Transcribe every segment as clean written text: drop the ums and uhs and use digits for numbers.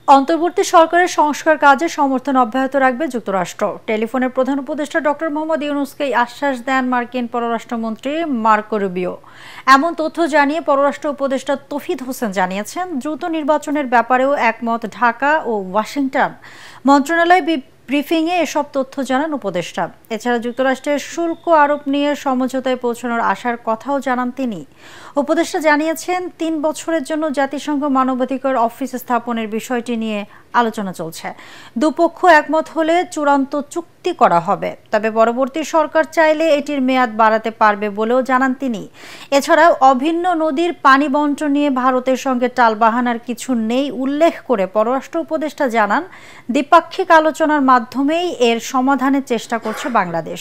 অন্তর্বর্তী সরকারের সংস্কার কাজে সমর্থন অব্যাহত রাখবে যুক্তরাষ্ট্র। টেলিফোনের প্রধান উপদেষ্টা ডক্টর মোহাম্মদ ইউনূসকে আশ্বাস দেন মার্কিন পররাষ্ট্রমন্ত্রী মার্কো রুবিও। এমন তথ্য জানিয়ে পররাষ্ট্র উপদেষ্টা তৌহিদ হোসেন জানিয়েছেন, দ্রুত নির্বাচনের ব্যাপারেও একমত ঢাকা ও ওয়াশিংটন। মন্ত্রণালয় ব্রিফিংয়ে এসব তথ্য জানান উপদেষ্টা। এছাড়া যুক্তরাষ্ট্রের শুল্ক আরোপ নিয়ে সমঝোতায় পৌঁছানোর আশার কথাও জানান তিনি। উপদেষ্টা জানিয়েছেন, ৩ বছরের জন্য জাতিসংঘ মানবাধিকার অফিস স্থাপনের বিষয়টি নিয়ে আলোচনা চলছে। দুপক্ষ একমত হলে চূড়ান্ত চুক্তি করা হবে, তবে পরবর্তী সরকার চাইলে এটির মেয়াদ বাড়াতে পারবে বলেও জানান তিনি। এছাড়াও অভিন্ন নদীর পানি বণ্টন নিয়ে ভারতের সঙ্গে টালবাহানার কিছু নেই উল্লেখ করে পররাষ্ট্র উপদেষ্টা জানান, দ্বিপাক্ষিক আলোচনার মাধ্যমেই এর সমাধানের চেষ্টা করছে বাংলাদেশ।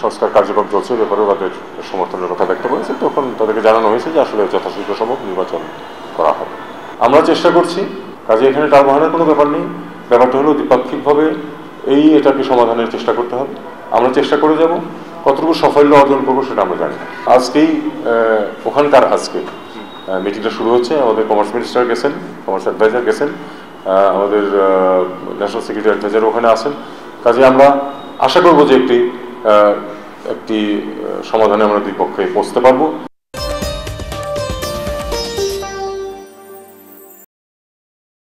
সংস্কার কার্যক্রম চলছে, ব্যাপারে তাদের সমর্থনের কথা ব্যক্ত করেছে। তখন তাদেরকে জানানো হয়েছে যে আসলে যথাশীঘ্র সম্ভব নির্বাচন করা হবে। আমরা চেষ্টা করছি, কাজে এখানে টালবাহানার কোনো ব্যাপার নেই। ব্যাপারটা হলো দ্বিপাক্ষিকভাবে এটাকে সমাধানের চেষ্টা করতে হবে। আমরা চেষ্টা করে যাব, কতটুকু সাফল্য অর্জন করবো সেটা আমরা জানি না। আজকে মিটিংটা শুরু হচ্ছে। আমাদের কমার্স মিনিস্টার গেছেন, কমার্স অ্যাডভাইজার গেছেন, আমাদের ন্যাশনাল সিকিউরিটি অ্যাডভাইজার ওখানে আছেন। কাজে আমরা আশা করবো যে একটি সমাধানে আমরা দুই পক্ষে পৌঁছতে পারবো।